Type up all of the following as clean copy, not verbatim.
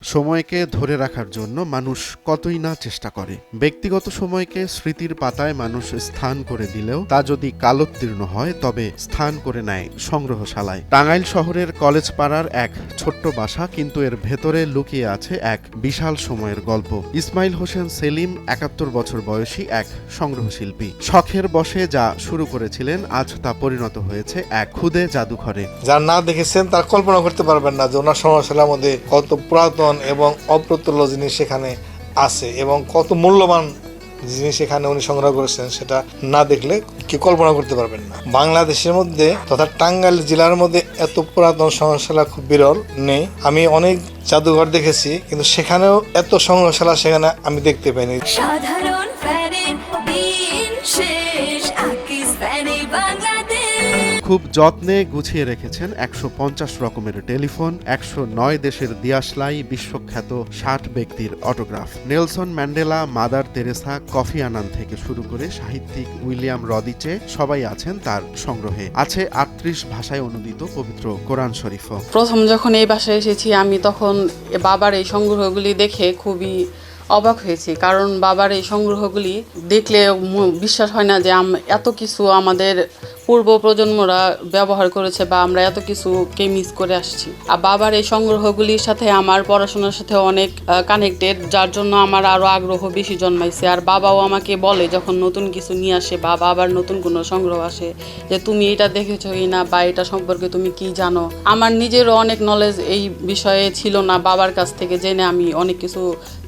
সময়কে ধরে রাখার জন্য মানুষ কতই না চেষ্টা করে। ব্যক্তিগত সময়কে স্মৃতির পাতায় মানুষ স্থান করে দিলেও তা যদি কালোত্তীর্ণ হয় তবে স্থান করে নেয় সংগ্রহশালায়। টাঙ্গাইল শহরের কলেজ পাড়ার এক ছোট্ট বাসা, কিন্তু এর ভেতরে লুকিয়ে আছে এক বিশাল সময়ের গল্প। ইসমাইল হোসেন সেলিম ৭১ বছর বয়সী এক সংগ্রহশিল্পী। শখের বশে যা শুরু করেছিলেন আজ তা পরিণত হয়েছে এক ক্ষুদে জাদুঘরে। যারা না দেখেছেন তারা কল্পনা করতে পারবেন না যে ওনার সংগ্রহশালার মধ্যে কত পুরাতন এবং অপ্রতুল্য জিনিস সেখানে আছে এবং কত মূল্যবান জিনিস এখানে উনি সংগ্রহ করেছেন, সেটা না দেখলে কি কল্পনা করতে পারবেন না। বাংলাদেশের মধ্যে তথা টাঙ্গাইল জেলার মধ্যে এত পুরাতন সংগ্রহশালা খুব বিরল নেই। আমি অনেক জাদুঘর দেখেছি, কিন্তু সেখানেও এত সংগ্রহশালা সেখানে আমি দেখতে পাইনি। সাধারণ ফ্যানের দিন শেষ আকিস ফ্যানে বাংলাদেশ। খুব যত্নে গুছিয়ে রেখেছেন ১৫০ রকমের টেলিফোন, ১০৯ দেশের দিয়াশলাই, বিশ্বখ্যাত ৬০ ব্যক্তির autograph. Nelson Mandela, Mother Teresa, Kofi Annan থেকে শুরু করে সাহিত্যিক উইলিয়াম রদিচে সবাই আছেন তার সংগ্রহে। আছে ৩৮ ভাষায় অনুদিত পবিত্র কোরআন শরীফও। প্রথম যখন এই বাসায় এসেছি আমি তখন বাবার এই সংগ্রহগুলি দেখে খুবই অবাক হয়েছি, কারণ বাবার এই সংগ্রহগুলি দেখলে বিশ্বাস হয় না যে এত কিছু আমাদের পূর্ব প্রজন্মরা ব্যবহার করেছে বা আমরা এত কিছুকে মিস করে আসছি। আর বাবার এই সংগ্রহগুলির সাথে আমার পড়াশোনার সাথে অনেক কানেক্টেড, যার জন্য আমার আরও আগ্রহ বেশি জন্মাইছে। আর বাবাও আমাকে বলে যখন নতুন কিছু নিয়ে আসে বা আবার নতুন কোনো সংগ্রহ আসে যে তুমি এটা দেখেছো কি না, বা এটা সম্পর্কে তুমি কি জানো। আমার নিজেরও অনেক নলেজ এই বিষয়ে ছিল না, বাবার কাছ থেকে জেনে আমি অনেক কিছু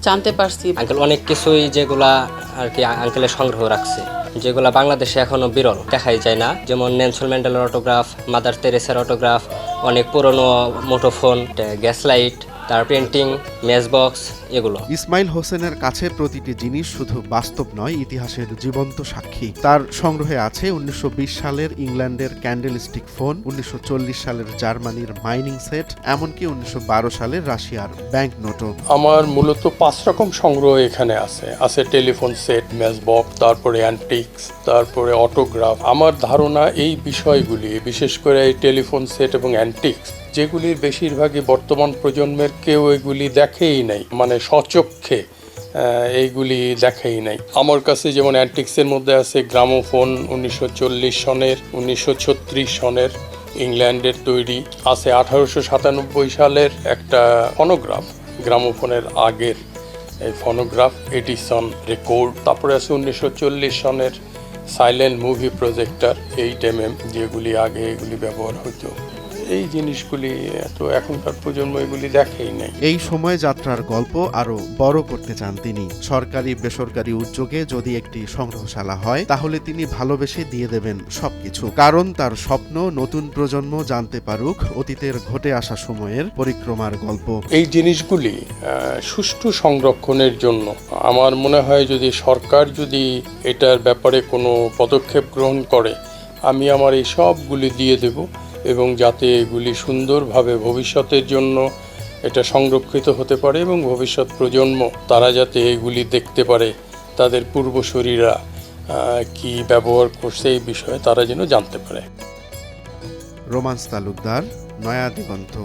জানতে পারছি। আঙ্কেল অনেক কিছুই যেগুলা আর কি আঙ্কেলের সংগ্রহ রাখছে, যেগুলা বাংলাদেশে এখনো বিরল, দেখাই যায় না। যেমন নেলসন ম্যান্ডেলার অটোগ্রাফ, মাদার তেরেসার অটোগ্রাফ, অনেক পুরনো মুঠোফোন, গ্যাস লাইট, তার পেন্টিং, ম্যাচ বক্স, এগুলো। ইসমাইল হোসেনের কাছে প্রতিটি জিনিস শুধু বাস্তব নয়, ইতিহাসের জীবন্ত সাক্ষী। তার সংগ্রহে আছে ১৯২০ সালের ইংল্যান্ডের ক্যান্ডেলস্টিক ফোন, ১৯৪০ সালের জার্মানির মাইনিং সেট, এমনকি ১৯১২ সালের রাশিয়ার ব্যাংক নোটও। আমার মূলত ৫ রকম সংগ্রহ এখানে আছে টেলিফোন সেট, ম্যাচ বক্স, তারপরে অ্যান্টিক্স, তারপরে অটোগ্রাফ। আমার ধারণা এই বিষয়গুলি, বিশেষ করে এই টেলিফোন সেট এবং অ্যান্টিক্স, যেগুলির বেশিরভাগই বর্তমান প্রজন্মের কেউ এগুলি দেখেই নাই, মানে স্বচক্ষে এইগুলি দেখেই নাই। আমার কাছে যেমন অ্যান্টিক্সের মধ্যে আছে গ্রামোফোন, ১৯৪০ সনের, ১৯৩৬ সনের ইংল্যান্ডের তৈরি। আছে ১৮৯৭ সালের একটা ফোনোগ্রাফ, গ্রামোফোনের আগের এই ফোনোগ্রাফ, এডিসন রেকর্ড। তারপরে আছে ১৯৪০ সনের সাইলেন্ট মুভি প্রজেক্টর 8mm, যেগুলি আগে এগুলি ব্যবহার হতো। এই জিনিসগুলি এখনকার প্রজন্ম এগুলি দেখেই নাই। এই সময় যাত্রার গল্প আরো বড় করতে চান তিনি। সরকারি বেসরকারি উদ্যোগে যদি একটি সংগ্রহশালা হয় তাহলে তিনি ভালোবেসে দিয়ে দেবেন সবকিছু, কারণ তার স্বপ্ন নতুন প্রজন্ম জানতে পারুক অতীতের ঘটে আসা সময়ের পরিক্রমার গল্প। এই জিনিসগুলি সুষ্ঠু সংরক্ষণের জন্য আমার মনে হয় যদি সরকার যদি এটার ব্যাপারে কোনো পদক্ষেপ গ্রহণ করে, আমি আমার এই সবগুলি দিয়ে দেব, এবং যাতে এগুলি সুন্দরভাবে ভবিষ্যতের জন্য এটা সংরক্ষিত হতে পারে এবং ভবিষ্যৎ প্রজন্ম তারা যাতে এগুলি দেখতে পারে, তাদের পূর্বসূরীরা কি ব্যবহার করছে এই বিষয়ে তারা যেন জানতে পারে। রোমান্স তালুকদার, নয়া দিগন্ত।